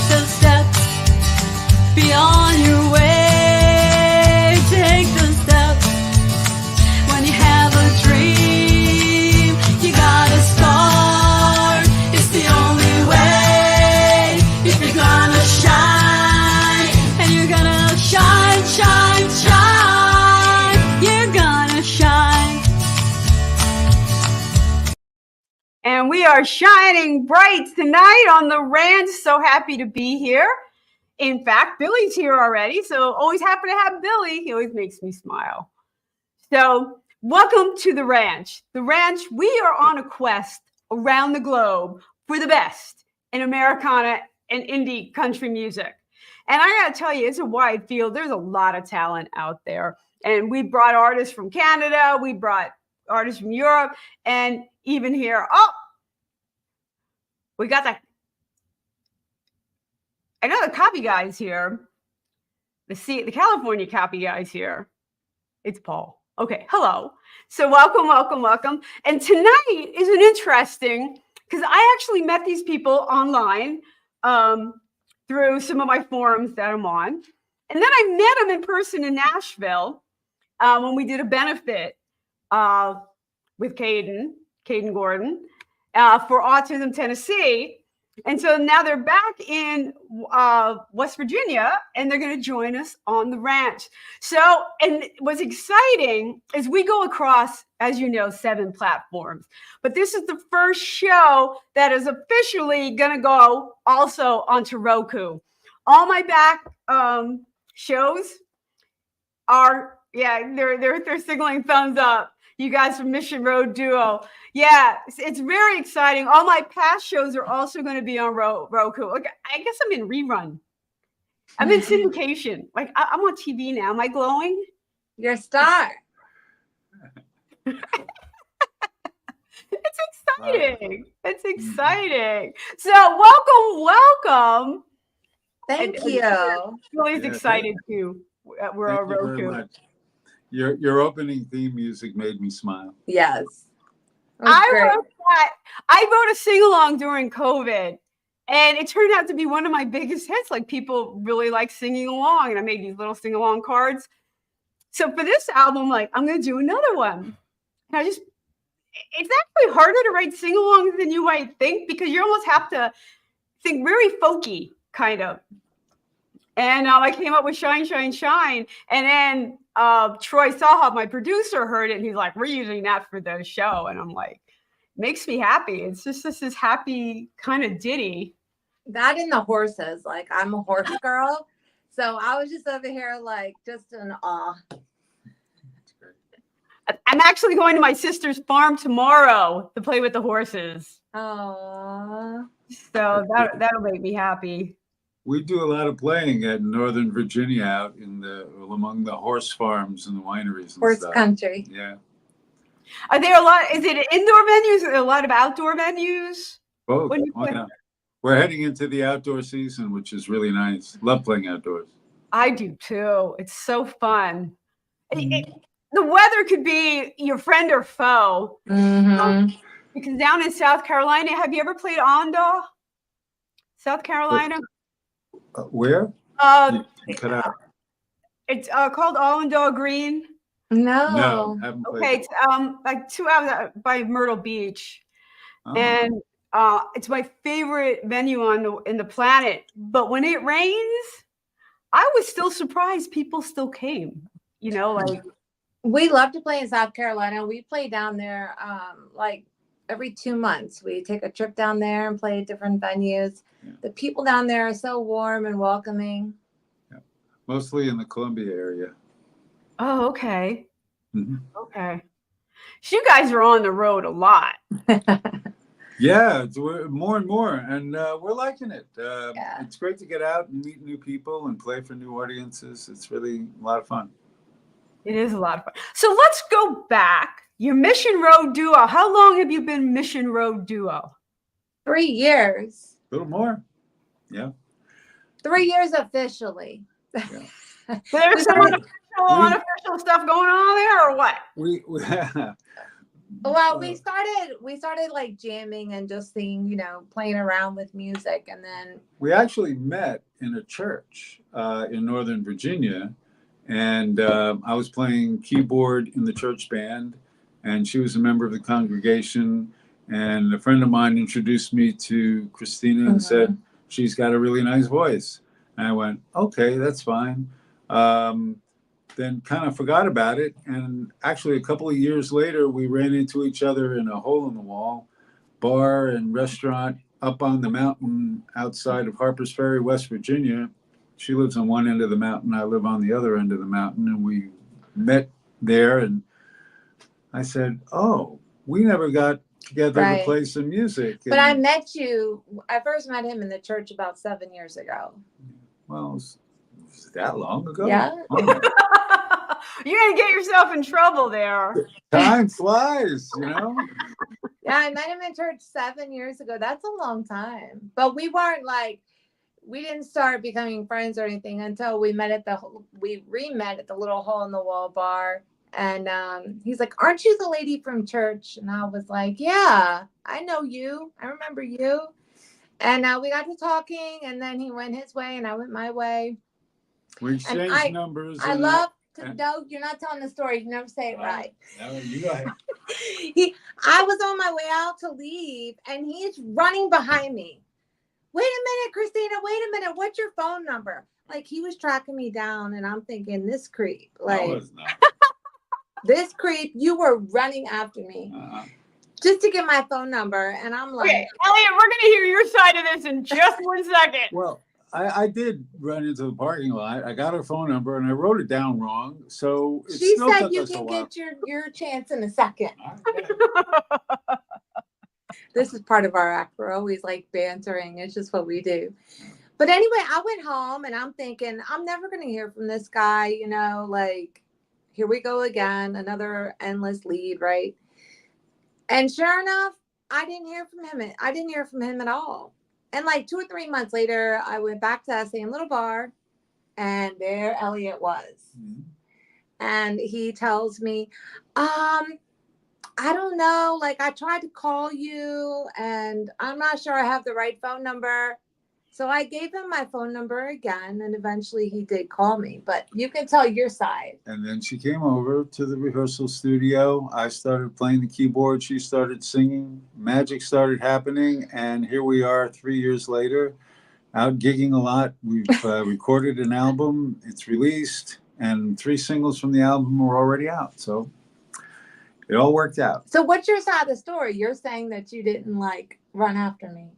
the step beyond your way. Take the step when you have a dream. You gotta start. It's the only way. If you're gonna shine, and you're gonna shine, shine, shine. You're gonna shine. And we are shining bright tonight on the ranch. So happy to be here. In fact, Billy's here already. So always happy to have Billy. He always makes me smile. So welcome to the ranch. The ranch, we are on a quest around the globe for the best in Americana and indie country music. And I gotta tell you, it's a wide field. There's a lot of talent out there. And we brought artists from Canada. We brought artists from Europe. And even here, oh, we got that. I know the copy guys here. The California copy guys here. It's Paul. Okay, hello. So welcome, welcome, welcome. And tonight is an interesting, because I actually met these people online through some of my forums that I'm on. And then I met them in person in Nashville when we did a benefit with Caden Gordon for Autism Tennessee. And so now they're back in West Virginia, and they're going to join us on the ranch. So, and what's exciting is we go across, as you know, 7 platforms. But this is the first show that is officially going to go also onto Roku. All my back shows are, yeah, they're signaling thumbs up. You guys from Mission Road Duo. Yeah, it's very exciting. All my past shows are also going to be on Roku. Okay, I guess I'm in rerun. I'm in syndication. Like, I'm on TV now. Am I glowing? You're a star. It's exciting. It's exciting. So welcome. Thank you. Billy's excited too. We're on Roku. Your opening theme music made me smile. Yes. I wrote a sing-along during COVID, and it turned out to be one of my biggest hits. Like, people really like singing along, and I made these little sing-along cards. So for this album, like, I'm going to do another one. And it's actually harder to write sing-alongs than you might think, because you almost have to think very folky, kind of. And I came up with Shine, Shine, Shine. And then Troy Saha, my producer, heard it, and he's like, we're using that for the show. And I'm like, makes me happy. It's just this happy kind of ditty. That and the horses. Like, I'm a horse girl. So I was just over here, like, just in awe. I'm actually going to my sister's farm tomorrow to play with the horses. Aww. So that'll make me happy. We do a lot of playing at Northern Virginia, out in among the horse farms and the wineries and Horse stuff. country. Yeah. Are there a lot? Is it indoor venues? Are there a lot of outdoor venues? Both. Yeah. We're heading into the outdoor season, which is really nice. Love playing outdoors. I do too. It's so fun. The weather could be your friend or foe. Mm-hmm. Because down in South Carolina, have you ever played Ondaw? South Carolina? Where? You cut out. It's called Allendale Green. No, haven't played. Okay, it's like 2 hours by Myrtle Beach, and it's my favorite venue in the planet. But when it rains, I was still surprised people still came. You know, like, we love to play in South Carolina. We play down there like every 2 months. We take a trip down there and play at different venues. Yeah. The people down there are so warm and welcoming. Yeah. Mostly in the Columbia area. Oh, okay. Mm-hmm. Okay. So you guys are on the road a lot. Yeah, more and more, and we're liking it. It's great to get out and meet new people and play for new audiences. It's really a lot of fun. It is a lot of fun. So let's go back. Your Mission Road Duo. How long have you been Mission Road Duo? 3 years. A little more. Yeah. 3 years officially. Yeah. There's some unofficial stuff going on there, or what? Well, we started like jamming and just seeing, playing around with music, and then we actually met in a church in Northern Virginia, and I was playing keyboard in the church band, and she was a member of the congregation. And a friend of mine introduced me to Christina and said, she's got a really nice voice. And I went, okay, that's fine. Then kind of forgot about it. And actually, a couple of years later, we ran into each other in a hole in the wall bar and restaurant up on the mountain outside of Harpers Ferry, West Virginia. She lives on one end of the mountain. I live on the other end of the mountain. And we met there. And I said, oh, we never got together to play some music. But I first met him in the church about 7 years ago. Well, was that long ago? Yeah. Oh. You're going to get yourself in trouble there. Time flies, Yeah, I met him in church 7 years ago. That's a long time. But we didn't start becoming friends or anything until we re-met at the little hole in the wall bar. And he's like, aren't you the lady from church? And I was like, yeah, I know you. I remember you. And we got to talking, and then he went his way and I went my way. We exchanged numbers. I love to know you're not telling the story. You never say it right. No, you go ahead. I was on my way out to leave, and he's running behind me. Wait a minute, Christina. Wait a minute. What's your phone number? Like, he was tracking me down, and I'm thinking, this creep. Like, no, it's not. This creep, you were running after me just to get my phone number. And I'm like, okay, Elliot, we're going to hear your side of this in just 1 second. Well, I did run into the parking lot. I got her phone number and I wrote it down wrong. So she said you can get your chance in a second. This is part of our act. We're always like bantering. It's just what we do. But anyway, I went home and I'm thinking, I'm never going to hear from this guy, like, here we go again, another endless lead, right? And sure enough, I didn't hear from him. I didn't hear from him at all. And like 2 or 3 months later, I went back to that same little bar, and there Elliot was. Mm-hmm. And he tells me, I don't know, like, I tried to call you and I'm not sure I have the right phone number. So I gave him my phone number again, and eventually he did call me, but you can tell your side. And then she came over to the rehearsal studio. I started playing the keyboard. She started singing. Magic started happening. And here we are 3 years later, out gigging a lot. We've recorded an album. It's released, and 3 singles from the album are already out. So it all worked out. So what's your side of the story? You're saying that you didn't like run after me.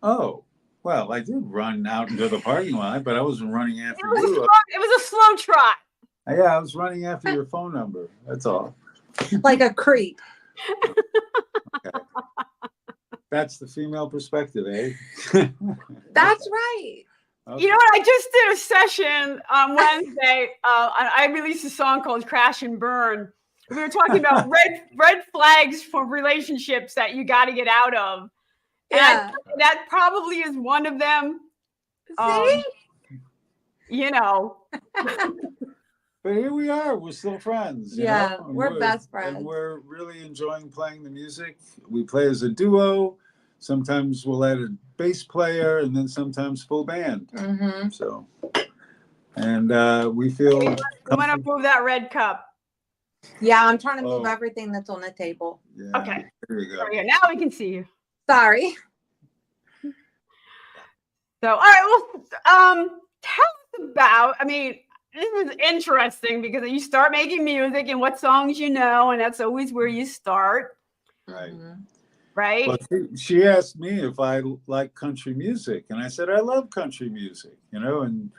Oh. Well, I did run out into the parking lot, but I wasn't running after you. It was a slow trot. Yeah, I was running after your phone number. That's all. Like a creep. Okay. That's the female perspective, eh? That's right. Okay. You know what? I just did a session on Wednesday. I released a song called Crash and Burn. We were talking about red flags for relationships that you got to get out of. Yeah. And that probably is one of them. See? But here we are. We're still friends. Yeah, we're best friends. And we're really enjoying playing the music. We play as a duo. Sometimes we'll add a bass player, and then sometimes full band. Mm-hmm. So, and we feel. You want to move that red cup? Yeah, I'm trying to move everything that's on the table. Yeah, okay. There we go. Sorry, now we can see you. Sorry. So, all right. Well, tell us about. I mean, this is interesting because you start making music and what songs you know, and that's always where you start. Right. Mm-hmm. Right. Well, she asked me if I like country music, and I said I love country music. And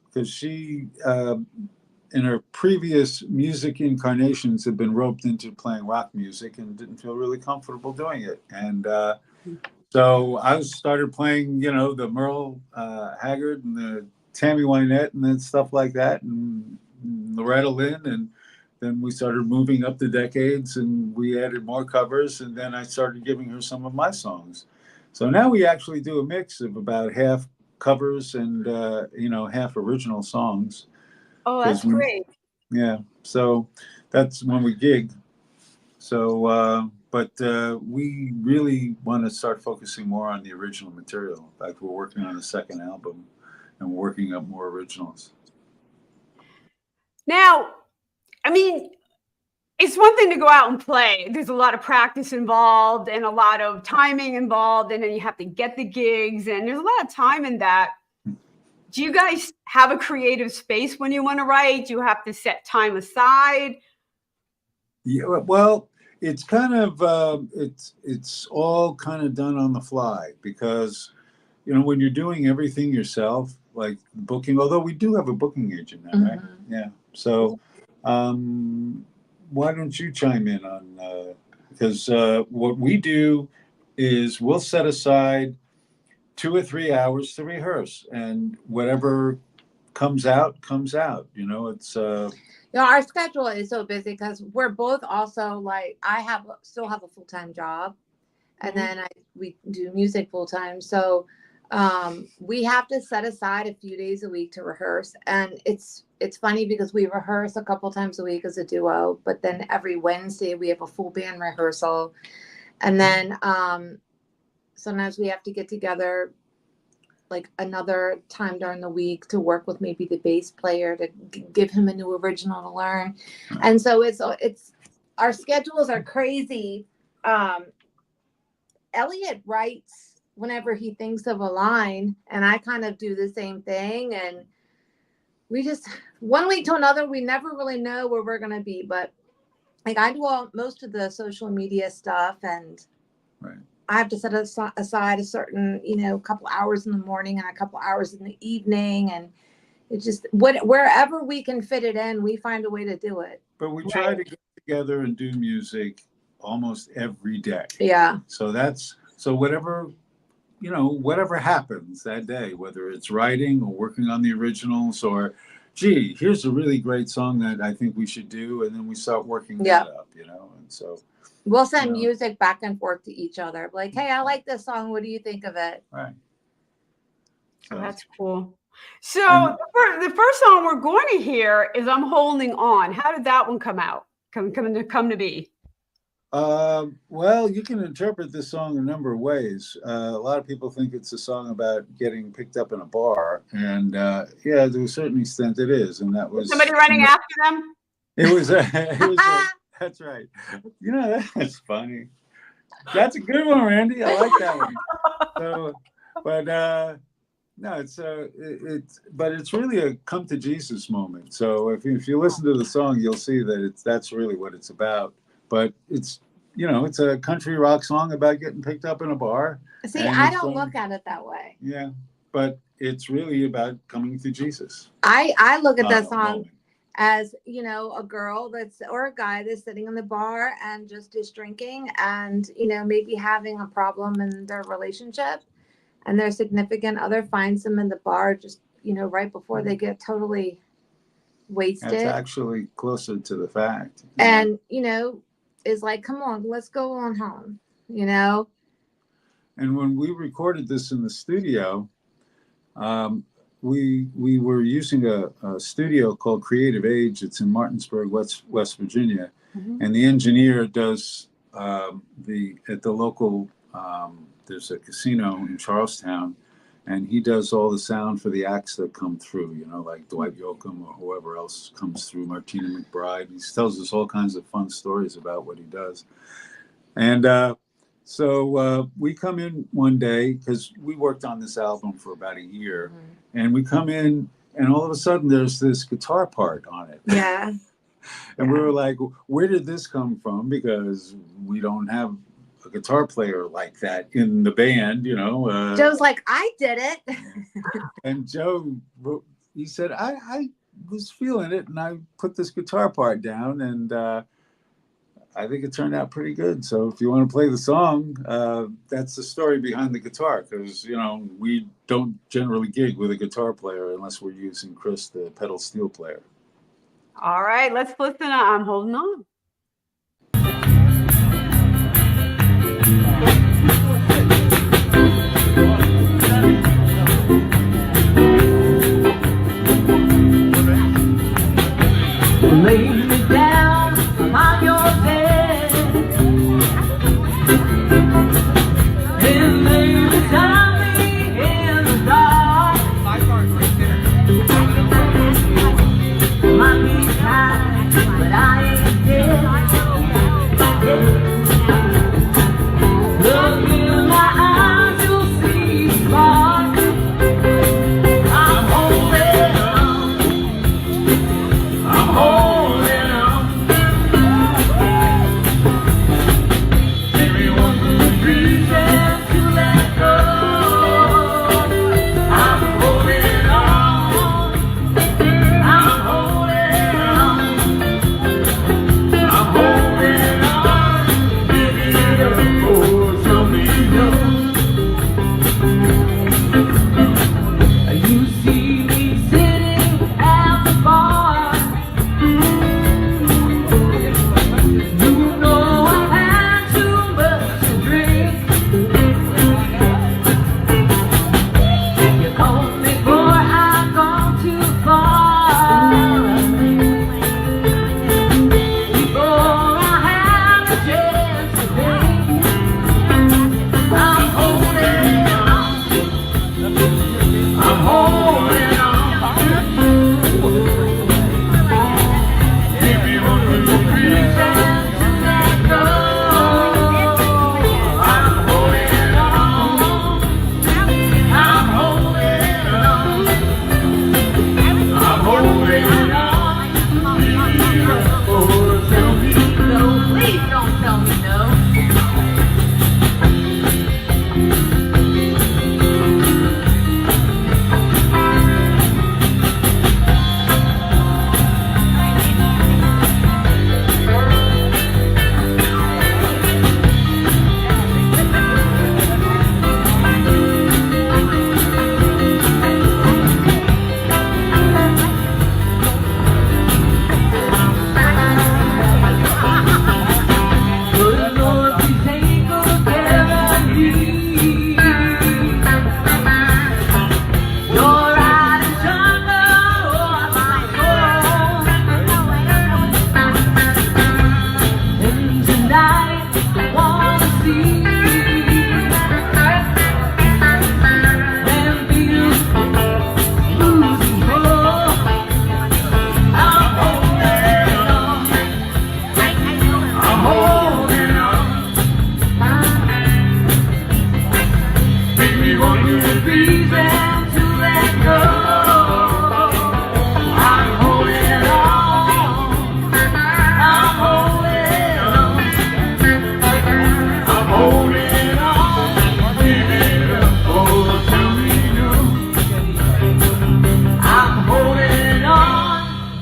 because she, in her previous music incarnations, had been roped into playing rock music and didn't feel really comfortable doing it, and so I started playing, the Merle Haggard and the Tammy Wynette and then stuff like that, and Loretta Lynn, and then we started moving up the decades, and we added more covers, and then I started giving her some of my songs. So now we actually do a mix of about half covers and half original songs. Oh, that's great. Yeah, so that's when we gig. So, but we really want to start focusing more on the original material. In fact, we're working on a second album, and we're working up more originals. Now, I mean, it's one thing to go out and play. There's a lot of practice involved and a lot of timing involved, and then you have to get the gigs, and there's a lot of time in that. Do you guys have a creative space when you want to write? Do you have to set time aside? Yeah, well, it's kind of it's all kind of done on the fly because, you know, when you're doing everything yourself, like booking, although we do have a booking agent now, right? Yeah. So, why don't you chime in on because what we do is we'll set aside 2 or 3 hours to rehearse, and whatever comes out. You know, it's You know, our schedule is so busy because we're both also like still have a full-time job, and then we do music full-time. So we have to set aside a few days a week to rehearse, and it's funny because we rehearse a couple times a week as a duo, but then every Wednesday we have a full band rehearsal, and then sometimes we have to get together like another time during the week to work with maybe the bass player to give him a new original to learn. And so it's our schedules are crazy. Elliot writes whenever he thinks of a line, and I kind of do the same thing. And we just, one week to another, we never really know where we're going to be. But like I do most of the social media stuff, and I have to set aside a certain, couple hours in the morning and a couple hours in the evening. And it just, wherever we can fit it in, we find a way to do it. But we try to get together and do music almost every day. Yeah. So whatever happens that day, whether it's writing or working on the originals or, gee, here's a really great song that I think we should do. And then we start working that up, and so. We'll send music back and forth to each other. Like, hey, I like this song. What do you think of it? Right. So, that's cool. So the first song we're going to hear is "I'm Holding On." How did that one come out? Come to be? Well, you can interpret this song a number of ways. A lot of people think it's a song about getting picked up in a bar, and to a certain extent, it is. And that was somebody running after them. It was. That's right. That's funny. That's a good one, Randie. I like that one. So, but no, it's really a come to Jesus moment. So if you listen to the song, you'll see that that's really what it's about. But it's a country rock song about getting picked up in a bar. See, I don't look at it that way. Yeah, but it's really about coming to Jesus. I look at that song as, a girl or a guy that's sitting in the bar and just is drinking and, maybe having a problem in their relationship, and their significant other finds them in the bar just, right before they get totally wasted. That's actually closer to the fact. And, is like, come on, let's go on home, And when we recorded this in the studio, we were using a studio called Creative Age. It's in Martinsburg, West Virginia, and the engineer does at the local. There's a casino in Charlestown, and he does all the sound for the acts that come through. Like Dwight Yoakam or whoever else comes through, Martina McBride. He tells us all kinds of fun stories about what he does, and. So we come in one day because we worked on this album for about a year, and we come in, and all of a sudden there's this guitar part on it. Yeah. And we were like, where did this come from? Because we don't have a guitar player like that in the band, Joe's like, I did it. And Joe, he said, I was feeling it, and I put this guitar part down, and I think it turned out pretty good. So if you want to play the song, that's the story behind the guitar. Because, we don't generally gig with a guitar player unless we're using Chris, the pedal steel player. All right, let's listen to "I'm Holding On." Lay me down on your bed, reason to let go. I'm holding on. I'm holding on. I'm holding on. Give it up, oh, tell me no. I'm holding on.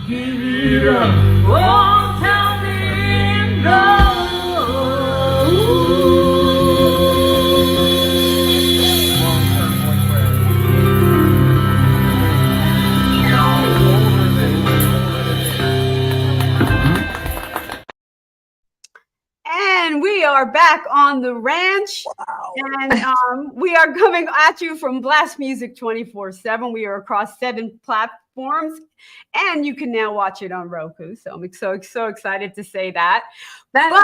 Give it up, oh, tell me no. And we are back on the ranch. And we are coming at you from Blast Music 24/7. We are across 7 platforms, and you can now watch it on Roku. So I'm so excited to say that. But our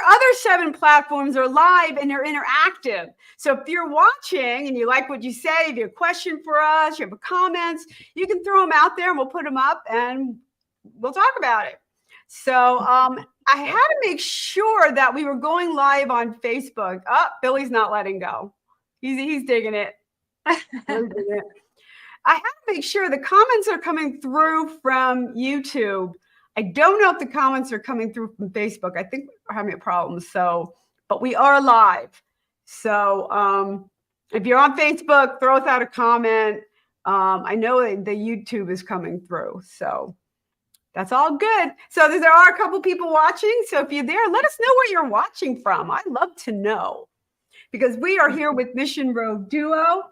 other 7 platforms are live and they're interactive. So if you're watching and you like what you say, if you have a question for us, you have a comments, you can throw them out there and we'll put them up and we'll talk about it. So I had to make sure that we were going live on Facebook. Oh, Billy's not letting go. He's digging it. I had to make sure the comments are coming through from YouTube. I don't know if the comments are coming through from Facebook. I think we're having a problem. So, but we are live. So if you're on Facebook, throw us out a comment. I know the YouTube is coming through. So that's all good. So there are a couple people watching. So if you're there, let us know where you're watching from. I'd love to know. Because we are here with Mission Road Duo,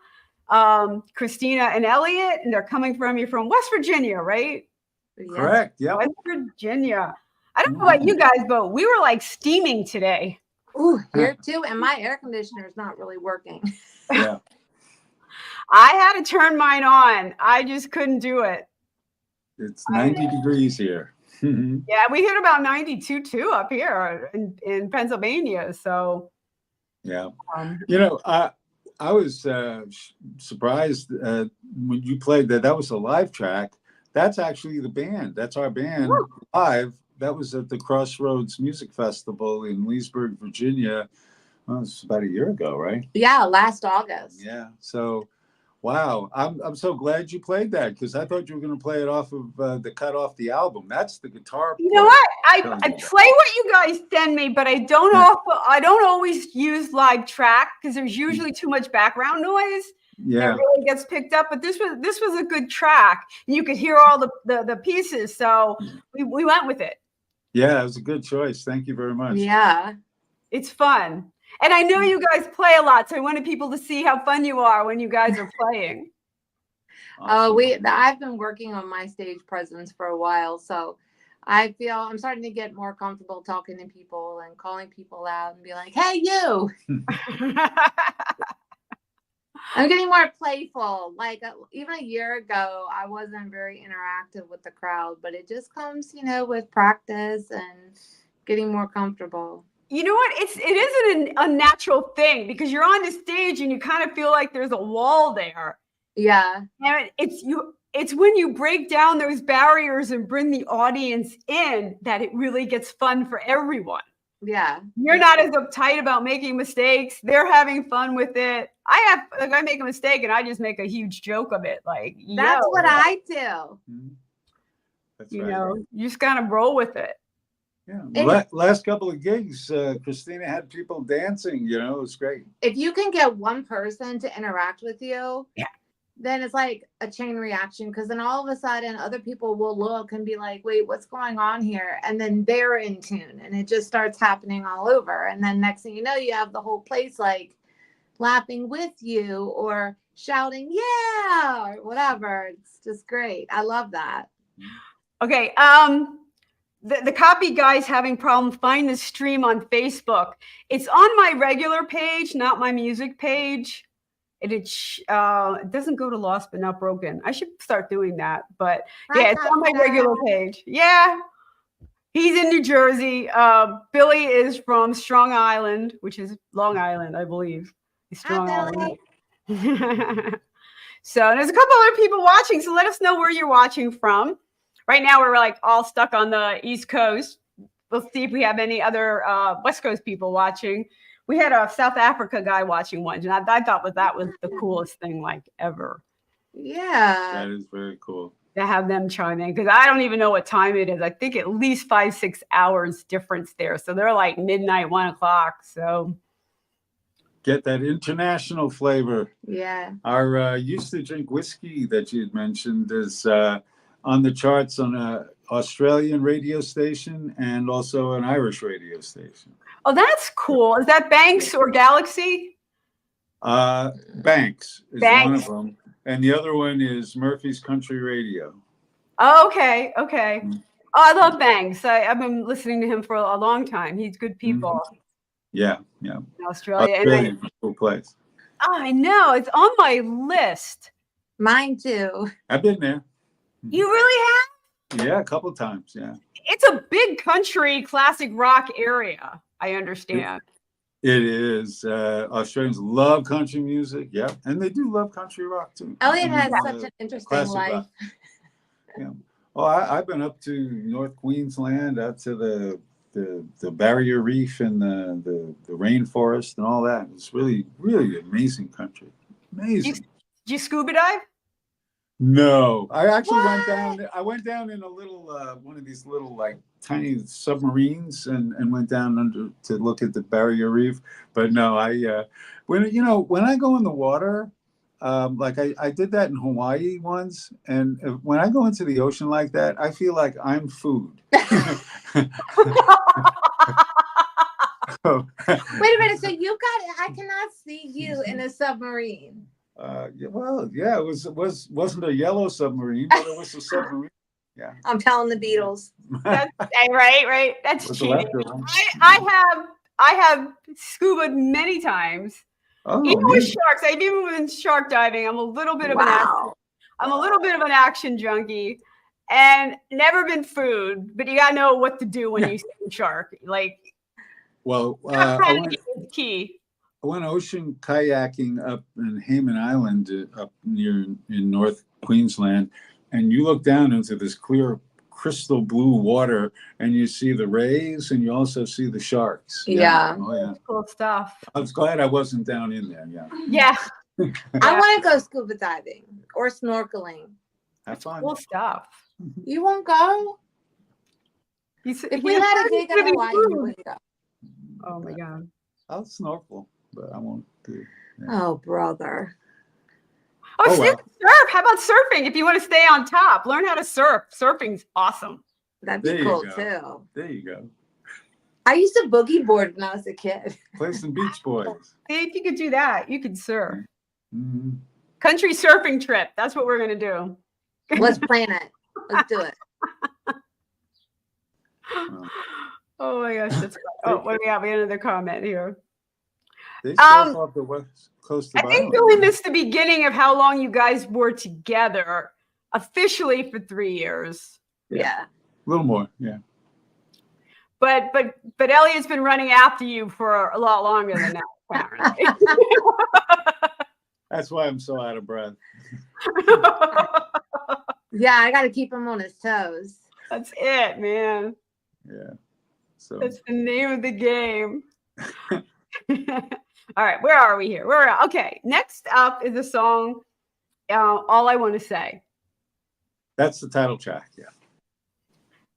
Christina and Elliot, and they're coming from West Virginia, right? Correct. Yeah. West Virginia. I don't know about you guys, but we were like steaming today. Ooh, here too. And my air conditioner is not really working. Yeah. I had to turn mine on. I just couldn't do it. It's 90 degrees here. Yeah, we hit about 92 too up here in Pennsylvania. So yeah. You know, I was surprised when you played that was a live track. That's actually the band. That's our band live. That was at the Crossroads Music Festival in Leesburg, Virginia. Well, it was about a year ago, right? Yeah, last August. Yeah. So, wow. I'm so glad you played that because I thought you were going to play it off of the cut off the album. That's the guitar. You know what? I play what you guys send me, but I don't always use live track because there's usually too much background noise. Yeah, it really gets picked up. But this was a good track. You could hear all the pieces, so we went with it. Yeah, it was a good choice. Thank you very much. Yeah, it's fun, and I know you guys play a lot, so I wanted people to see how fun you are when you guys are playing. Awesome. I've been working on my stage presence for a while, so I feel I'm starting to get more comfortable talking to people and calling people out and be like, "Hey, you." I'm getting more playful. Like even a year ago, I wasn't very interactive with the crowd, but it just comes, with practice and getting more comfortable. You know what? It isn't a natural thing because you're on the stage and you kind of feel like there's a wall there. Yeah. And it's when you break down those barriers and bring the audience in that it really gets fun for everyone. Yeah. You're not as uptight about making mistakes. They're having fun with it. I make a mistake and I just make a huge joke of it. Like, that's what I do. That's you just kind of roll with it. Yeah. Last couple of gigs, Christina had people dancing, it was great. If you can get one person to interact with you, then it's like a chain reaction because then all of a sudden other people will look and be like, wait, what's going on here? And then they're in tune and it just starts happening all over. And then next thing you know, you have the whole place like laughing with you or shouting, yeah, or whatever. It's just great. I love that. Okay. The copy guy's having problems finding the stream on Facebook. It's on my regular page, not my music page. It doesn't go to Lost But Not Broken. I should start doing that. But yeah, it's on my regular page. Yeah. He's in New Jersey. Billy is from Strong Island, which is Long Island, I believe. Strong Island. So there's a couple other people watching. So let us know where you're watching from. Right now, we're like all stuck on the East Coast. We'll see if we have any other West Coast people watching. We had a South Africa guy watching once, and I thought that was the coolest thing like ever Yeah. That is very cool. to have them chime in, because I don't even know what time it is. I think at least 5-6 hours difference there. So they're like midnight, 1 o'clock. So Get that international flavor. Yeah. Our used to drink whiskey that you had mentioned is on the charts on a Australian radio station and also an Irish radio station. oh, that's cool. Is that Banks or Galaxy? Banks is one Banks. of them, and the other one is Murphy's Country Radio. Oh, okay. Okay. Mhm. Oh, I love Banks. I've been listening to him for a long time. He's good people Yeah. in Australia. Australia's a cool place. I know. It's on my list. Mine too. I've been there. You really have? Yeah, a couple of times. Yeah. It's a big country classic rock area. I understand. It is. Australians love country music. Yeah. And they do love country rock too. Elliot I has mean, such an interesting classic life. rock. Yeah. Oh, I've been up to North Queensland, out to the Barrier Reef and the rainforest and all that. It's really, really amazing country. Amazing. Did you scuba dive? No, I actually went What? down. I went down in a little one of these little like tiny submarines and went down under to look at the Barrier Reef. But no, when I go in the water, like I did that in Hawaii once, and when I go into the ocean like that, I feel like I'm food. Wait a minute. So you got? I cannot see you in a submarine. Yeah, it wasn't a yellow submarine, but it was a submarine. Yeah. I'm telling the Beatles. Right. That's With the cheating. leftover. I have scuba many times. Oh, Even with neat. sharks, I've even been shark diving. I'm a little bit of an action junkie, and never been food. But you gotta know what to do when you see a shark. Like Well, strategy is key. I went ocean kayaking up in Hayman Island, up near in North Queensland, and you look down into this clear, crystal blue water, and you see the rays, and you also see the sharks. Yeah. Oh yeah. Cool stuff. I was glad I wasn't down in there. Yeah. Yeah, I want to go scuba diving or snorkeling. Have fun. cool stuff. You won't go? If we had a gig in Hawaii, you would go. Oh my god. I'll snorkel, but I won't do. Yeah. Oh, brother. Oh, Oh, wow. surf. How about surfing? If you want to stay on top, learn how to surf. Surfing's awesome. That'd There be you cool go. too. There you go. I used to boogie board when I was a kid. Play some Beach Boys. See, if you could do that, you could surf. Mhm. Country surfing trip. That's what we're gonna do. Let's plan it. Let's do it. Oh my gosh, that's oh, what do we have? We got another comment here. They surf off the west coast of I think Ireland. Billy missed the beginning of how long you guys were together, officially for 3 years. Yeah. A little more, yeah. But Elliot's been running after you for a lot longer than that, apparently. That's why I'm so out of breath. Yeah, I got to keep him on his toes. That's it, man. Yeah. So That's the name of the game. All right, where are we here? Okay, next up is a song, All I Want to Say. that's the title track, yeah,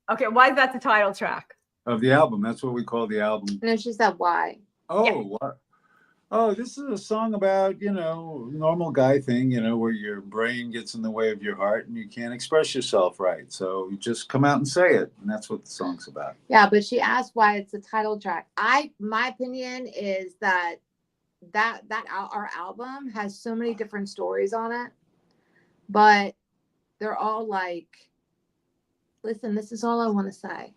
Okay, why is that the title track? of the album. That's what we call the album. And then she said, why? Oh, Yeah. what? Oh, this is a song about, normal guy thing, where your brain gets in the way of your heart and you can't express yourself right. So you just come out and say it. And that's what the song's about. Yeah, but she asked why it's the title track. My opinion is that our album has so many different stories on it, but they're all like, listen, this is all I want to say.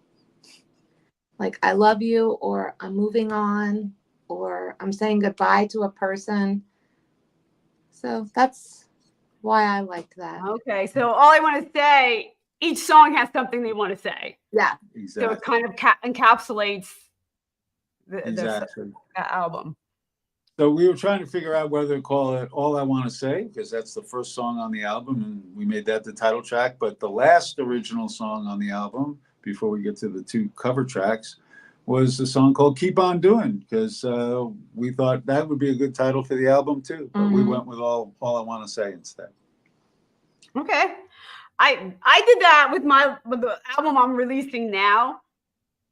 Like, I love you, or I'm moving on, or I'm saying goodbye to a person. So that's why I liked that. Okay, so All I Want to Say, each song has something they want to say. Yeah. So Exactly. it kind of encapsulates the Exactly. album. So we were trying to figure out whether to call it All I Want to Say, because that's the first song on the album, and we made that the title track. But the last original song on the album, before we get to the two cover tracks, was a song called "Keep On Doing" because we thought that would be a good title for the album too. But we went with all I Want to Say instead. Okay. I did that with the album I'm releasing now.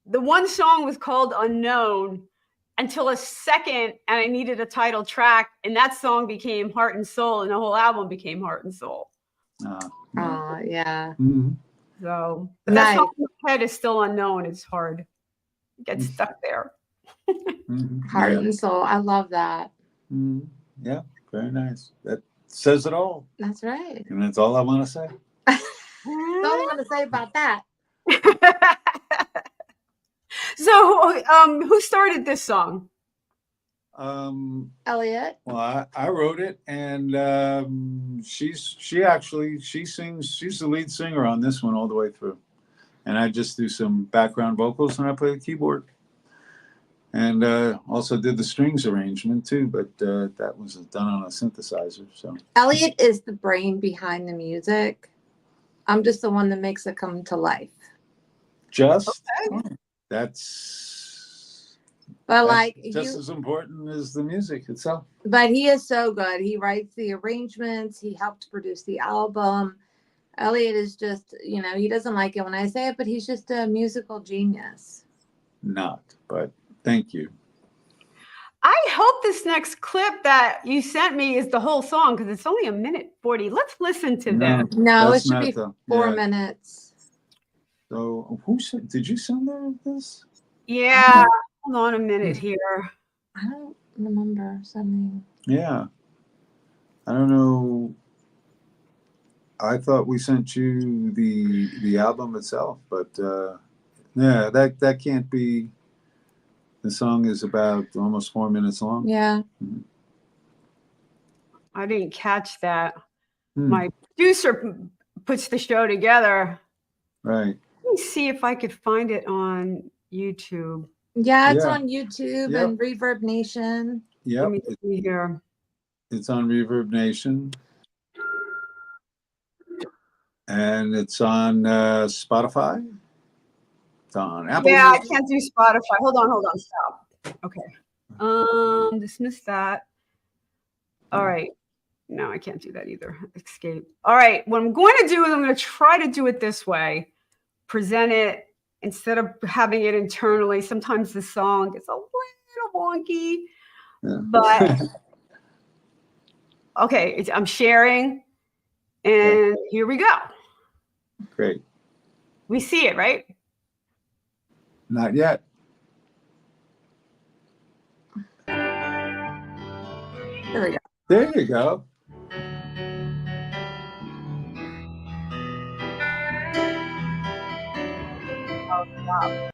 The one song was called Unknown until a second, and I needed a title track, and that song became Heart and Soul, and the whole album became Heart and Soul. Oh, yeah. Mm-hmm. So, but that song in my head is still unknown. It's hard. It gets Mm-hmm. stuck there. Heart and Soul. I love that. Mm-hmm. Yeah, very nice. That says it all. That's right. And that's all I want to say. That's all I want to say about that. So, who started this song? Elliot. Well, I wrote it, and she sings. She's the lead singer on this one all the way through, and I just do some background vocals and I play the keyboard, and also did the strings arrangement too. But that was done on a synthesizer. So Elliot is the brain behind the music. I'm just the one that makes it come to life. But just as important as the music itself. But he is so good. He writes the arrangements. He helped produce the album. Elliot is just, he doesn't like it when I say it, but he's just a musical genius. Not, but thank you. I hope this next clip that you sent me is the whole song because it's only 1:40. Let's listen to that. No, it should be 4 minutes. So did you send her this? Yeah. Hold on a minute here. I don't remember sending. Yeah. I don't know. I thought we sent you the album itself, but yeah, that can't be. The song is about almost 4 minutes long. Yeah. Mm-hmm. I didn't catch that. My producer puts the show together. Right. Let me see if I could find it on YouTube. Yeah, it's on YouTube and Reverb Nation. Yep. Let me see here. It's on Reverb Nation. And it's on Spotify. It's on Apple. Yeah, I can't do Spotify. Hold on, stop. Okay. Dismiss that. All right. No, I can't do that either. Escape. All right. What I'm going to do is I'm going to try to do it this way. Present it instead of having it internally. Sometimes the song gets a little wonky. Yeah. But okay, I'm sharing. And here we go. Great. We see it, right? Not yet. There we go. There you go. Oh, wow.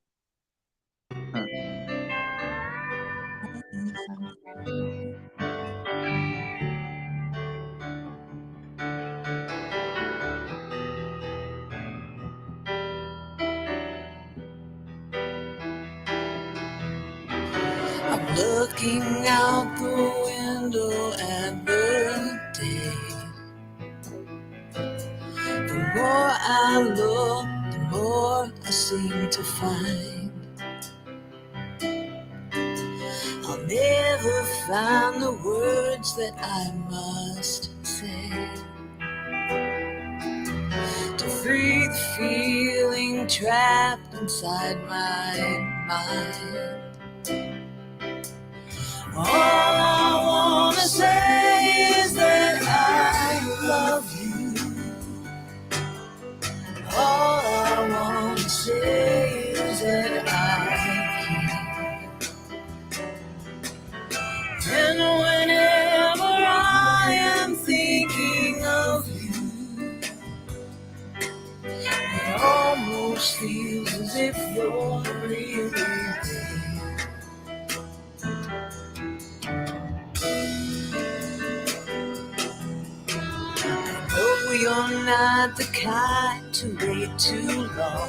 I'm looking out the window at the day. The more I look, the more I seem to find. I'll never find the words that I must say to free the feeling trapped inside my mind. All I wanna say is that I love you. All I wanna say is that I care. And whenever I am thinking of you, it almost feels as if you're really there. You're not the kind to wait too long,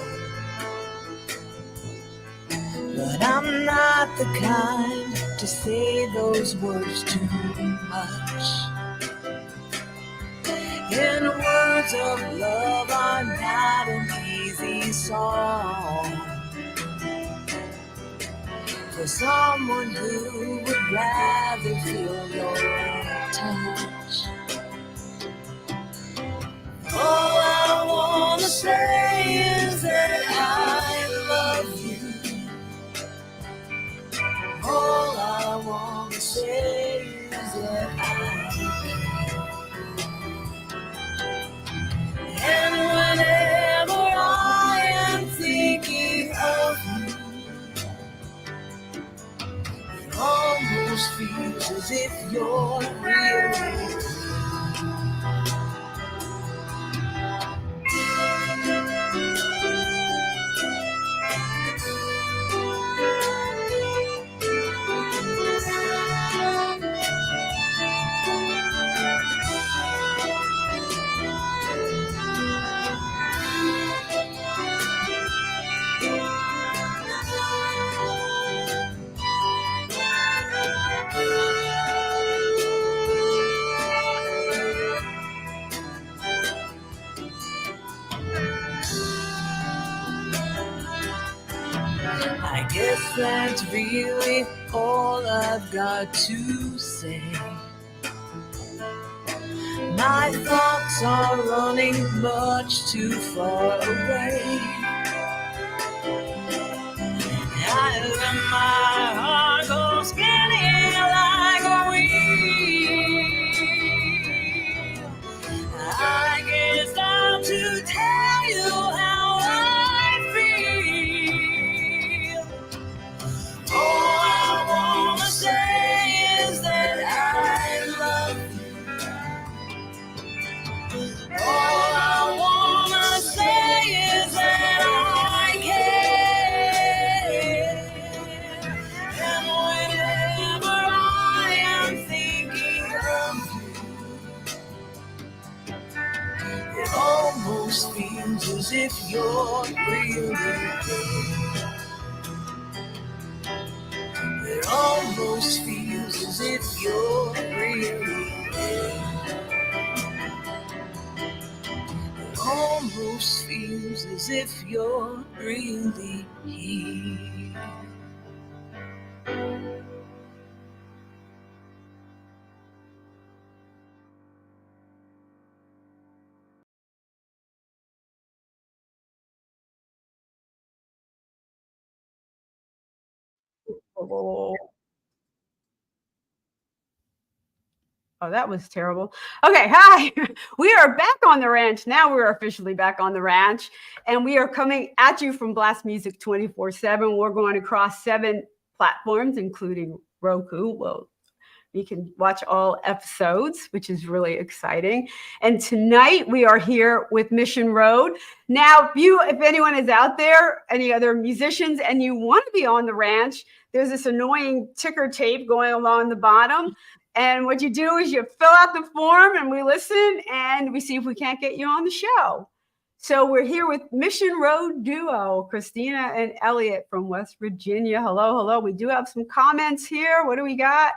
but I'm not the kind to say those words too much. And words of love are not an easy song. for someone who would rather feel your touch. All I wanna say is that I love you. All I wanna say is that I care. And whenever I am thinking of you, it almost feels as if you're really. I guess that's really all I've got to say. My thoughts are running much too far away. And my heart goes spinning like a wheel. I can't stop to tell you how I feel. All I wanna say is that I love you. All I wanna say is that I care. And whenever I am thinking of you, it almost feels as if you're really there. It almost feels as if you're really there. It almost feels as if you're really here. Oh, that was terrible. Okay, hi. We are back on the ranch. Now we're officially back on the ranch, and we are coming at you from Blast Music 24/7. We're going across 7 platforms, including Roku. Well, you can watch all episodes, which is really exciting. And tonight we are here with Mission Road. Now, if anyone is out there, any other musicians, and you want to be on the ranch, there's this annoying ticker tape going along the bottom. And what you do is you fill out the form and we listen and we see if we can't get you on the show. So we're here with Mission Road Duo, Christina and Elliot from West Virginia. Hello, hello. We do have some comments here. What do we got?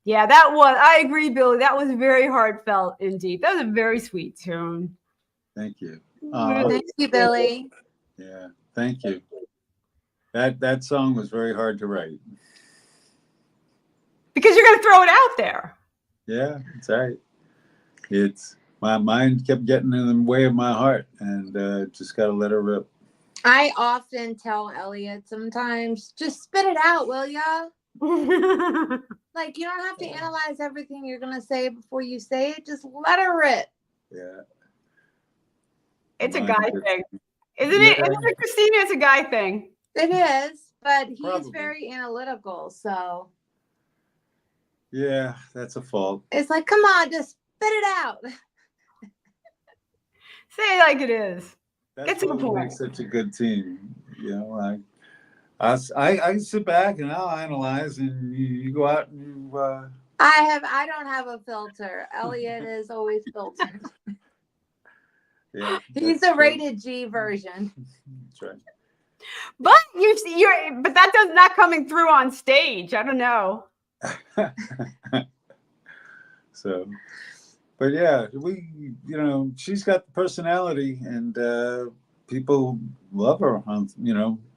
Yeah, I agree, Billy. That was very heartfelt indeed. That was a very sweet tune. Thank you. Thank you, Billy. Yeah, thank you. That song was very hard to write. Because you're going to throw it out there. Yeah, it's all right. It's my mind kept getting in the way of my heart, and just got to let her rip. I often tell Elliot sometimes, just spit it out, will ya? Like, you don't have to analyze everything you're going to say before you say it. Just let her rip. Yeah. It's a Mine guy is- thing. Isn't it? Yeah. Isn't it, Christina? It's a guy thing. It is, but he's Probably. very analytical. So Yeah, that's a fault. it's like, come on, just spit it out. Say it like it is. That's Get to the what point. makes such a good team. You know, I sit back and I'll analyze, and you go out and you. I don't have a filter. Elliot is always filtered. Yeah, He's that's the true. rated G version. That's right. But but that does not coming through on stage. I don't know. So, but yeah, she's got the personality, and people love her,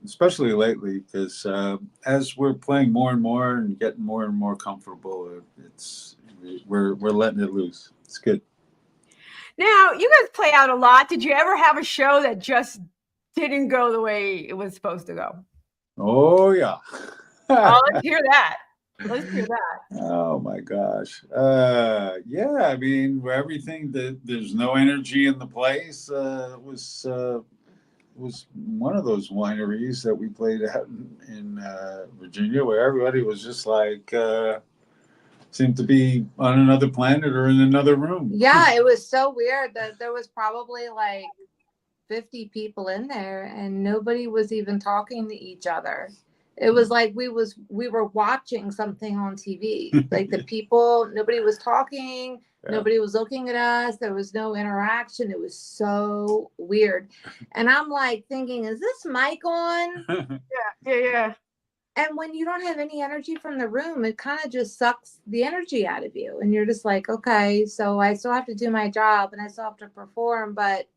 especially lately, because as we're playing more and more and getting more and more comfortable, we're letting it loose. It's good. Now, you guys play out a lot. Did you ever have a show that just didn't go the way it was supposed to go? Oh yeah. Oh, let's hear that. Let's hear that. Oh my gosh. Yeah, I mean, everything that there's no energy in the place was one of those wineries that we played at in Virginia, where everybody was just like seemed to be on another planet or in another room. Yeah, it was so weird that there was probably like 50 people in there and nobody was even talking to each other. It was like we were watching something on TV. Like the people, nobody was talking, nobody was looking at us. There was no interaction. It was so weird. And I'm like thinking, is this mic on? Yeah. And when you don't have any energy from the room, it kind of just sucks the energy out of you. And you're just like, okay, so I still have to do my job and I still have to perform, but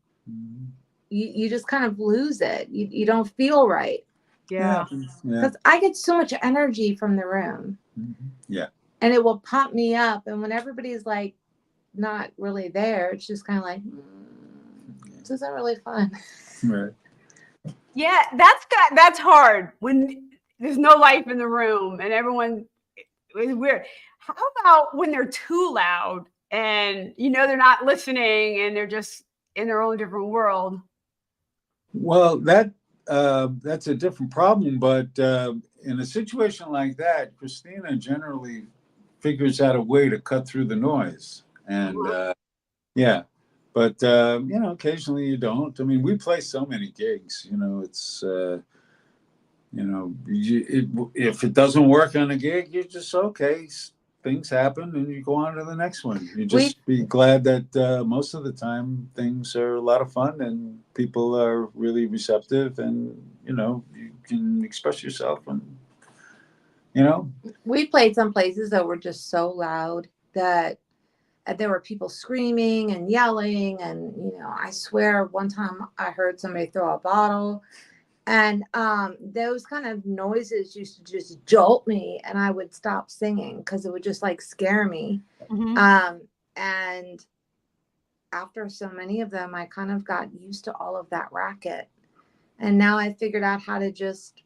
you just kind of lose it. You don't feel right. Yeah. Because I get so much energy from the room. Yeah. And it will pump me up. And when everybody's like not really there, it's just kind of like, this isn't really fun. Right. Yeah, that's hard when there's no life in the room and everyone is weird. How about when they're too loud and they're not listening and they're just in their own different world? Well, that's a different problem, but in a situation like that, Christina generally figures out a way to cut through the noise. And yeah, but occasionally you don't. I mean, we play so many gigs. It's if it doesn't work on a gig, you're just okay. Things happen, and you go on to the next one. You just be glad that most of the time things are a lot of fun and people are really receptive, and you can express yourself, and We played some places that were just so loud that there were people screaming and yelling, and I swear one time I heard somebody throw a bottle. And those kind of noises used to just jolt me, and I would stop singing because it would just like scare me. And after so many of them, I kind of got used to all of that racket. And now I figured out how to just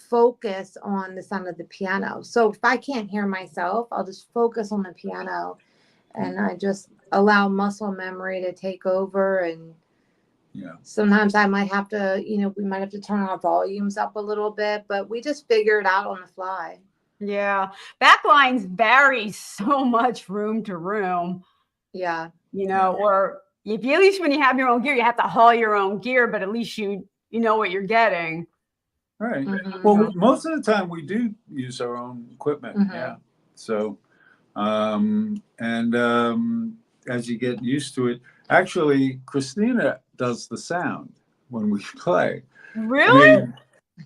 focus on the sound of the piano. So if I can't hear myself, I'll just focus on the piano, and I just allow muscle memory to take over. And sometimes I might have to, we might have to turn our volumes up a little bit, but we just figure it out on the fly. Yeah. Backlines vary so much room to room. Yeah. Or if you, at least when you have your own gear, you have to haul your own gear, but at least you know what you're getting. Right. Well, most of the time we do use our own equipment. Yeah. So, as you get used to it, actually, Christina does the sound when we play. Really? I mean,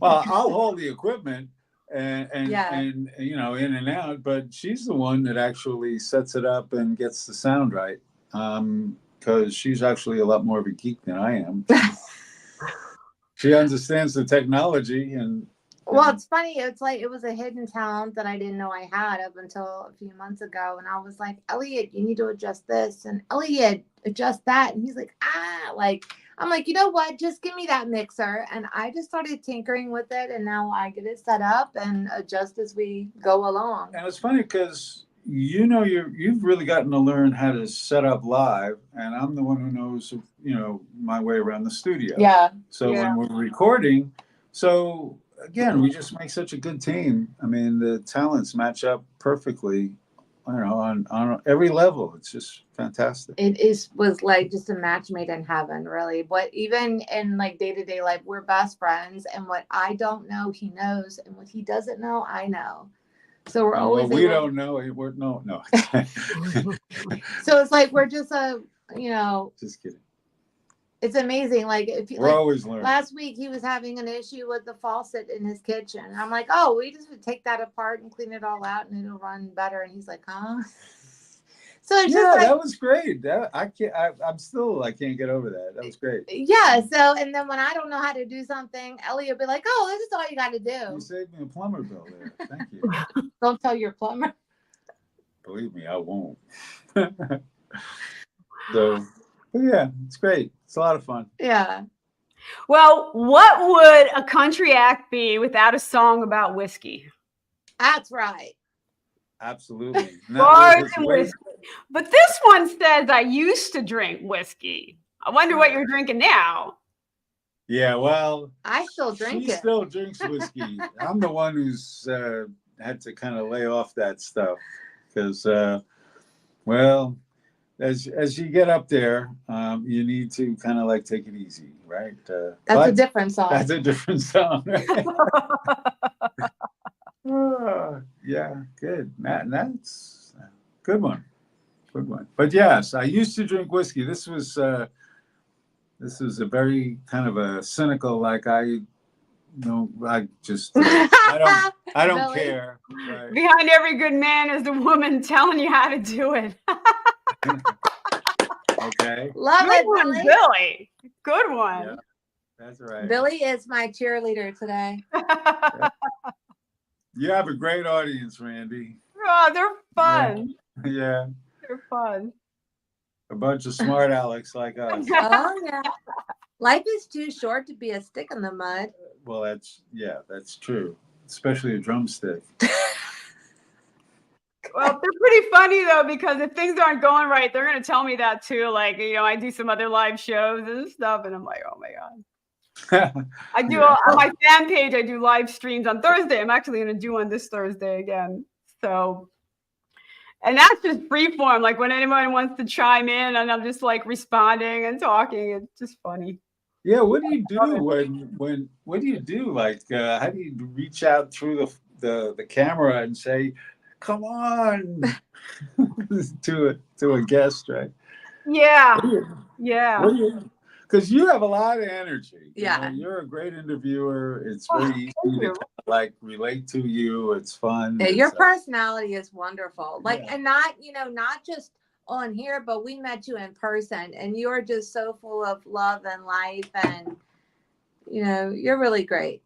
well, I'll hold the equipment and in and out, but she's the one that actually sets it up and gets the sound right. Because she's actually a lot more of a geek than I am. She understands the technology well, it's funny. It's like it was a hidden talent that I didn't know I had up until a few months ago. And I was like, Elliot, you need to adjust this, and Elliot, adjust that. And he's like, I'm like, you know what? Just give me that mixer. And I just started tinkering with it, and now I get it set up and adjust as we go along. And it's funny because you've really gotten to learn how to set up live, and I'm the one who knows my way around the studio. Yeah. So when we're recording, again, we just make such a good team. I mean, the talents match up perfectly, on every level. It's just fantastic. It was like just a match made in heaven, really. But even in like day-to-day life, we're best friends, and what I don't know, he knows, and what he doesn't know, I know. So we're always we don't know. No. So it's like we're just Just kidding. It's amazing. Like we're always learning. Last week he was having an issue with the faucet in his kitchen. I'm like, oh, we just would take that apart and clean it all out and it'll run better. And he's like, huh? So it's Yeah, just like, that was great. I can't get over that. That was great. yeah. So, and then when I don't know how to do something, Ellie will be like, "Oh, this is all you got to You do." saved me a plumber bill there. Thank you. Don't tell your plumber. Believe me, I won't. So, but yeah, it's great. It's a lot of fun. Yeah. Well, what would a country act be without a song about whiskey? That's right. Absolutely. And that Bars was and way- whiskey. But this one says, I used to drink whiskey. I wonder what you're drinking now. Yeah, well, I still drink she it. still drinks whiskey. I'm the one who's had to kind of lay off that stuff because, well, as you get up there, you need to kind of like take it easy, right? That's a different song. That's a different song. Right? Yeah, good. That's a good one. Good one. But yes, I used to drink whiskey. This was a very kind of a cynical, like I just I don't Really? care. Right. Behind every good man is the woman telling you how to do it. Okay. Love Good it, one, Billy. Billy. Good one. Yeah, that's right. Billy is my cheerleader today. You have a great audience, Randie. Oh, they're fun. Yeah, They're fun. a bunch of smart Alex like us. Oh yeah. Life is too short to be a stick in the mud. Well, that's true. Especially a drumstick. Well, they're pretty funny though, because if things aren't going right, they're gonna tell me that too. Like, I do some other live shows and stuff, and I'm like, oh my god. I do Yeah. on my fan page. I do live streams on Thursday. I'm actually gonna do one this Thursday again. So, and that's just free form. Like when anyone wants to chime in, and I'm just like responding and talking. It's just funny. Yeah, what do you do when what do you do? Like, how do you reach out through the camera and say, "Come on," to a guest, right? Yeah, yeah. Because you have a lot of energy. Yeah. You're a great interviewer. It's very easy to you. kind of, like relate to you. It's fun. Yeah, your It's, personality is wonderful. Like, Yeah. and not just on here, but we met you in person, and you're just so full of love and life, and you're really great.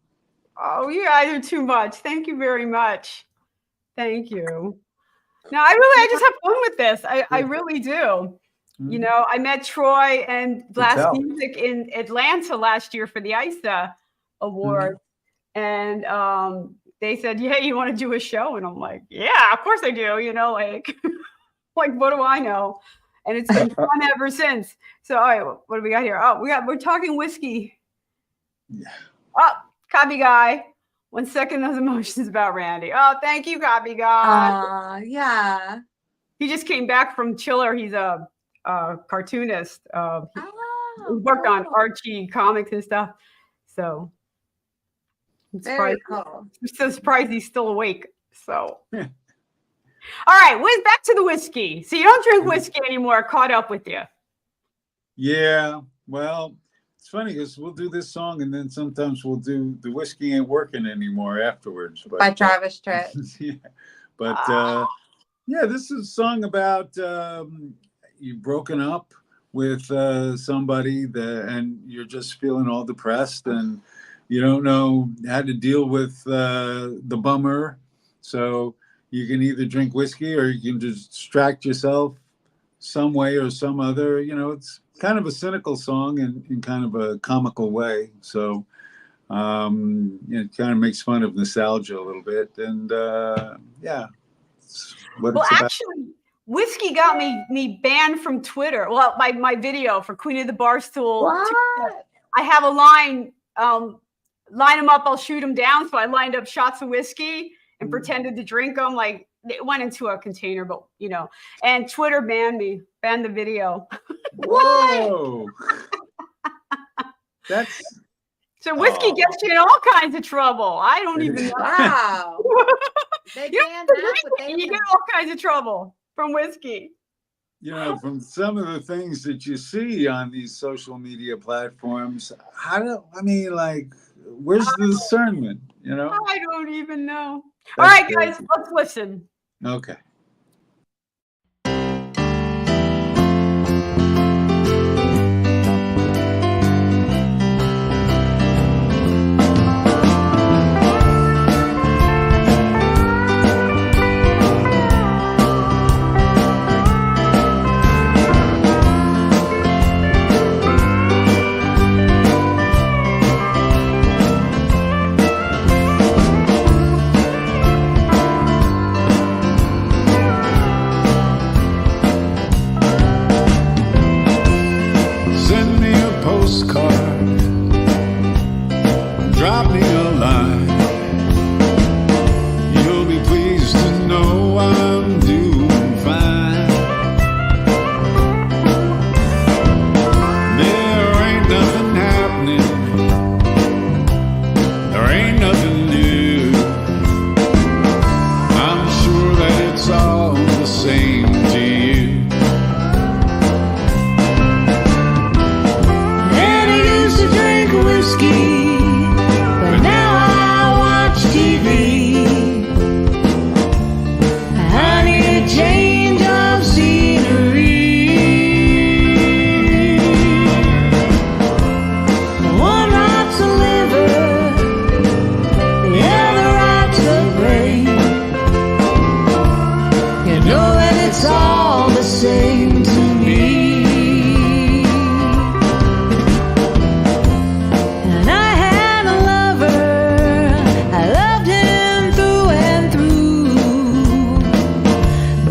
Oh, you guys are too much. Thank you very much. Thank you. No, I just have fun with this. I really do. Mhm. I met Troy and Blast tell. Music in Atlanta last year for the ISA Award. And they said, yeah, you want to do a show? And I'm like, yeah, of course I do. Like, like, what do I know? And it's been fun ever since. So, all right, what do we got here? Oh, we're talking whiskey. Yeah. Oh, copy guy. 1 second, those emotions about Randie. Oh, thank you, copy guy. Yeah. He just came back from Chiller. He's a cartoonist. He worked on Archie comics and stuff. So Very cool. I'm so surprised he's still awake. So, all right, back to the whiskey. So you don't drink whiskey anymore. Caught up with you. Yeah. Well, it's funny because we'll do this song and then sometimes we'll do The Whiskey Ain't Working Anymore afterwards. But, By Travis Tritt. Yeah. But yeah, this is a song about you've broken up with somebody and you're just feeling all depressed and you don't know how to deal with the bummer. So you can either drink whiskey or you can just distract yourself some way or some other. It's kind of a cynical song in kind of a comical way. So it kind of makes fun of nostalgia a little bit. And yeah. Well, actually, whiskey got me banned from Twitter. Well, my video for Queen of the Barstool. What? I have a line, line them up, I'll shoot them down. So I lined up shots of whiskey and pretended to drink them. Like it went into a container, but and Twitter banned the video. Whoa. That's so whiskey gets you in all kinds of trouble. I don't even know. Wow. They You banned that, but you get all kinds of trouble from whiskey. from some of the things that you see on these social media platforms, where's the discernment? I don't even know. That's All right, crazy. guys, let's listen. Okay. card. Drop me a line. You'll be pleased to know I'm doing fine. There ain't nothing happening. There ain't nothing new. I'm sure that it's all the same to you. And I used to drink whiskey, but now I watch TV. I need a change of scenery. One rots the liver, the other rots the brain. You know that it's all the same to me. And I had a lover, I loved him through and through,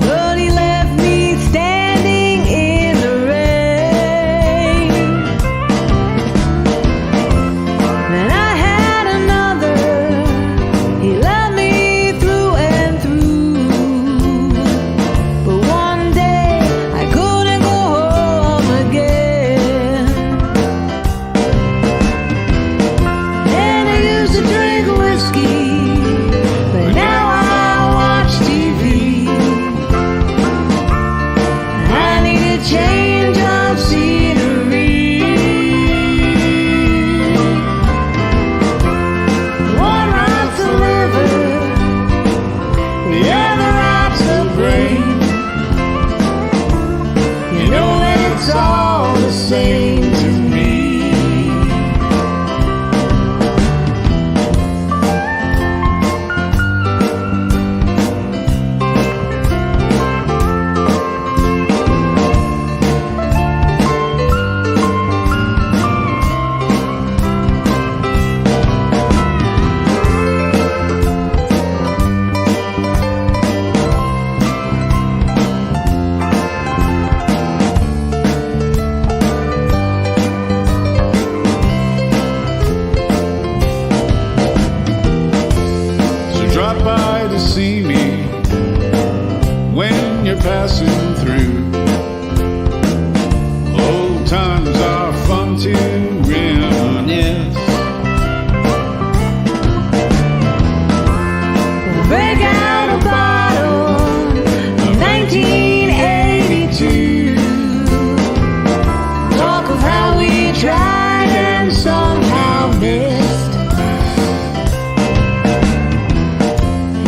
but he left me standing in the rain. Then I had another, he loved me through and through, but one day I couldn't go home again. And I used to drink whiskey, but now I watch TV. I need a change of scenery. One rots the liver, the other rots the brain. You know that it's all the same to me. So drop by to see me when you're passing through. Old times are fun to reminisce. Break out a bottle in 1982. Talk of how we tried and somehow missed.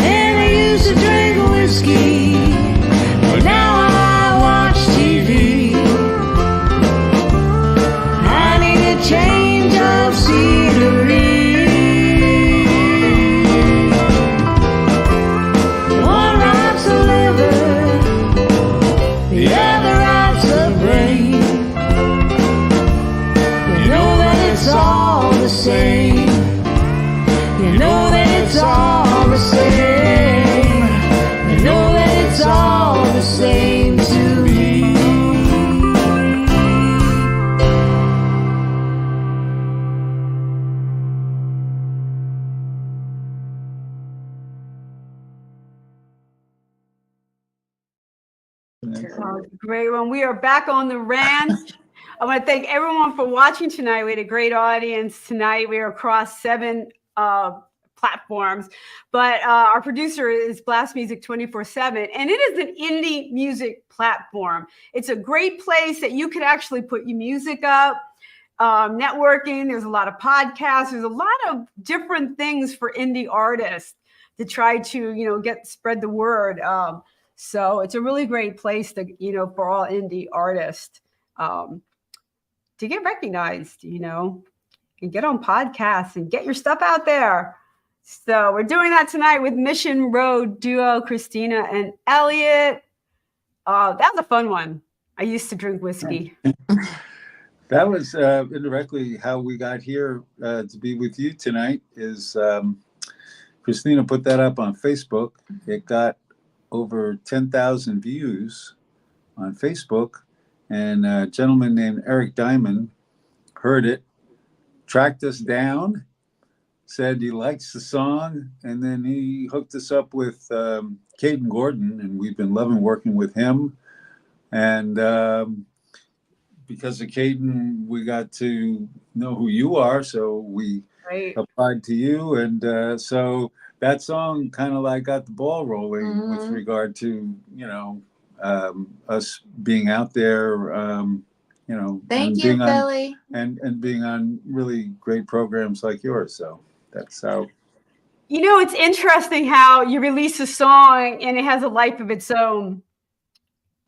And I used to drink whiskey, but now I watch TV. I need a change of scenery. One rots the liver, the other rots the brain. You know that it's all the same. You know that it's all the same. You know that it's all the same to me. Great one. We are back on the rant. I want to thank everyone for watching tonight. We had a great audience tonight. We are across 7 platforms, but our producer is Blast Music 24/7, and it is an indie music platform. It's a great place that you could actually put your music up, networking. There's a lot of podcasts. There's a lot of different things for indie artists to try to, spread the word. So it's a really great place to, for all indie artists to get recognized, and get on podcasts and get your stuff out there. So we're doing that tonight with Mission Road duo, Christina and Elliot. That was a fun one. I used to drink whiskey. That was indirectly how we got here to be with you tonight. Is Christina put that up on Facebook. It got over 10,000 views on Facebook, and a gentleman named Eric Diamond heard it, tracked us down, said he likes the song, and then he hooked us up with Caden Gordon, and we've been loving working with him. And because of Caden, we got to know who you are, so we Right. applied to you, and so that song kind of like got the ball rolling with regard to us being out there, Thank and you, being on Philly. and being on really great programs like yours. So that's how. It's interesting how you release a song and it has a life of its own.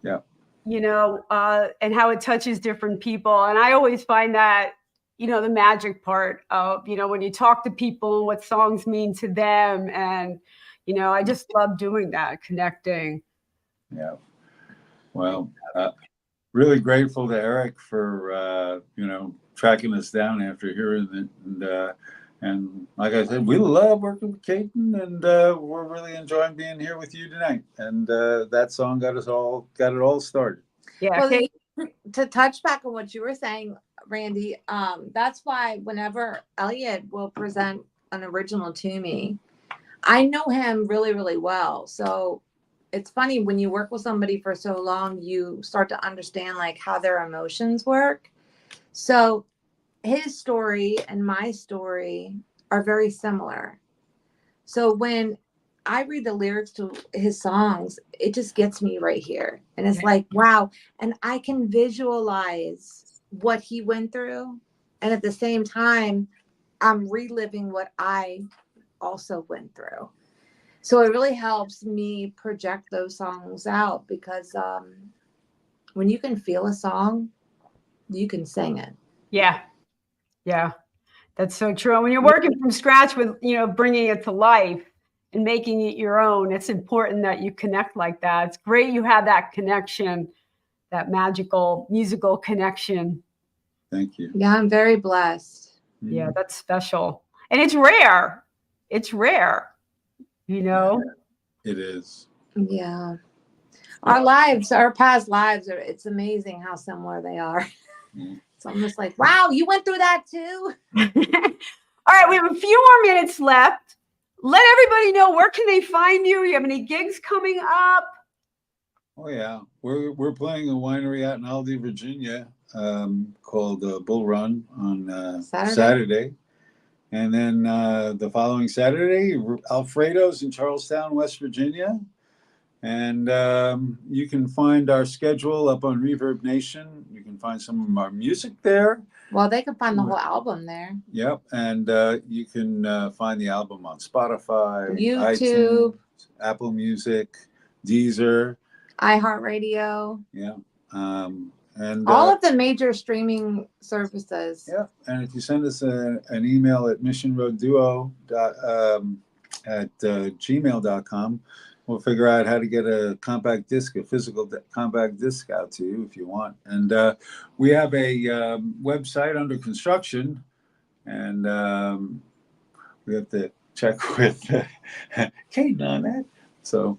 Yeah. And how it touches different people. And I always find that, the magic part of, when you talk to people and what songs mean to them. And, I just love doing that, connecting. Yeah. Well, really grateful to Eric for, tracking us down after hearing it. And like I said, we love working with Caden, and we're really enjoying being here with you tonight. And that song got it all started. Yeah. Well, to touch back on what you were saying, Randie, that's why whenever Elliot will present an original to me, I know him really, really well. So it's funny when you work with somebody for so long, you start to understand like how their emotions work. So his story and my story are very similar. So when I read the lyrics to his songs, it just gets me right here. And it's like, wow. And I can visualize what he went through. And at the same time, I'm reliving what I also went through. So it really helps me project those songs out, because when you can feel a song, you can sing it. Yeah. Yeah. That's so true. And when you're working from scratch with, bringing it to life and making it your own, it's important that you connect like that. It's great you have that connection, that magical musical connection. Thank you. Yeah, I'm very blessed. Yeah, that's special. And it's rare. It's rare, Yeah, it is. Yeah. Our past lives it's amazing how similar they are. It's almost like, wow, you went through that too. All right, we have a few more minutes left. Let everybody know, where can they find you? You have any gigs coming up? Oh yeah, we're playing a winery out in Aldie, Virginia, called Bull Run on Saturday, and then the following Saturday, Alfredo's in Charlestown, West Virginia, and you can find our schedule up on Reverb Nation. You can find some of our music there. Well, they can find the whole album there. Yep, and you can find the album on Spotify, YouTube, iTunes, Apple Music, Deezer, iHeartRadio. Yeah. And all of the major streaming services. Yeah. And if you send us an email at missionroadduo at gmail.com, we'll figure out how to get a compact disc, a physical compact disc out to you if you want. And we have a website under construction, and we have to check with Caden on that. So,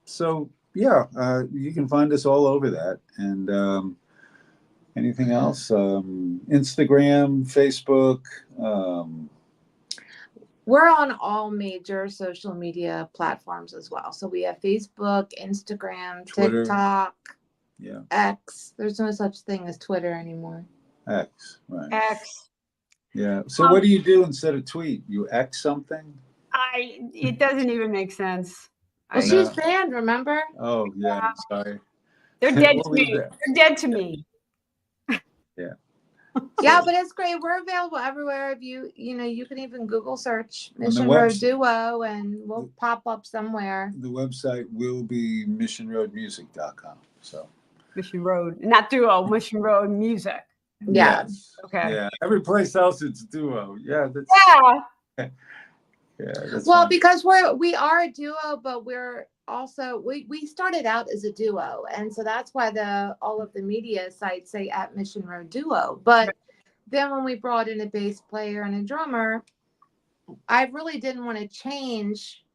so yeah, you can find us all over that. And anything else? Instagram, Facebook. We're on all major social media platforms as well. So we have Facebook, Instagram, Twitter. TikTok, Yeah. X. There's no such thing as Twitter anymore. X, right. X. Yeah. So what do you do instead of tweet? You X something? It doesn't even make sense. Well, she's banned, remember? Oh, yeah. Sorry. They're dead to me. They're dead to me. Yeah. Yeah, but it's great. We're available everywhere. If you can even Google search Mission Road Duo and we'll pop up somewhere. The website will be missionroadmusic.com. So Mission Road, not Duo, Mission Road Music. Yeah. Yes. Okay. Yeah. Every place else it's Duo. Yeah. That's, yeah. Yeah. That's well, fine. because we are a duo, but we're also we started out as a duo, and so that's why all of the media sites say at Mission Road Duo. But then when we brought in a bass player and a drummer, I really didn't want to change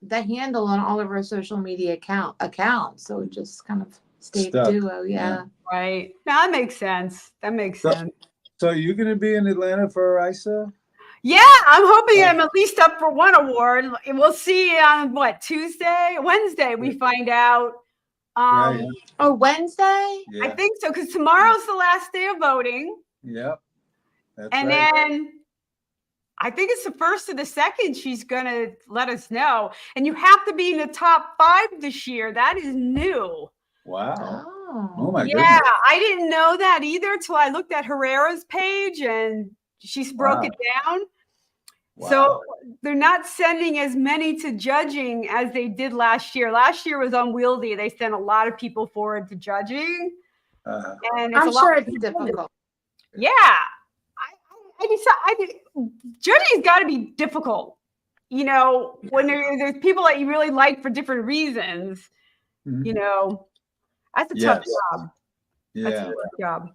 the handle on all of our social media accounts, so it just kind of state stuck. duo. Yeah. Right. Now that makes sense. That makes So- sense. So you're going to be in Atlanta for ISA? Yeah, I'm hoping I'm at least up for one award. We'll see on Wednesday, we find out. Right. Oh, Wednesday? I Yeah. think so, because tomorrow's the last day of voting. Yep. That's And right. then I think it's the 1st or the 2nd she's going to let us know. And you have to be in the top 5 this year. That is new. Wow. Oh Oh. my Yeah, goodness. I didn't know that either till I looked at Herrera's page and she's broke it down. Wow. So they're not sending as many to judging as they did last year. Last year was unwieldy. They sent a lot of people forward to judging. Uh, And it's I'm a lot sure of it's people. difficult. Yeah. Judging's got to be difficult. You know, when there's people that you really like for different reasons, Mhm. you know, that's a tough Yes. job. That's a yeah. tough job.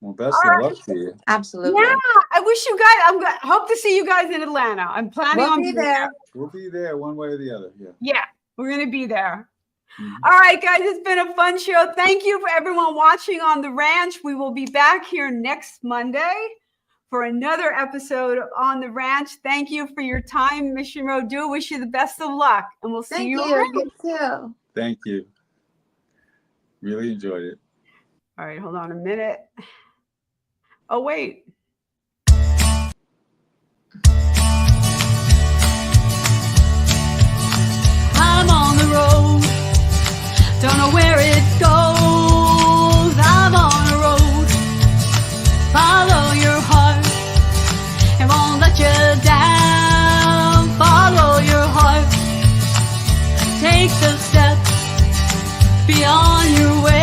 Well, best All of luck to you. Absolutely. Yeah, I wish you guys. Hope to see you guys in Atlanta. I'm planning We'll on be being there. We'll be there one way or the other. Yeah. Yeah, we're gonna be there. Mhm. All right, guys, it's been a fun show. Thank you for everyone watching on the ranch. We will be back here next Monday for another episode on the ranch. Thank you for your time, Mission Road. Do wish you the best of luck, and we'll see Thank you. you. around. You too. Thank you. Really enjoyed it. All right, hold on a minute. Oh wait. I'm on the road, don't know where it goes. I'm on a road, follow your heart, it won't let you down. Follow your heart, take the steps beyond your way.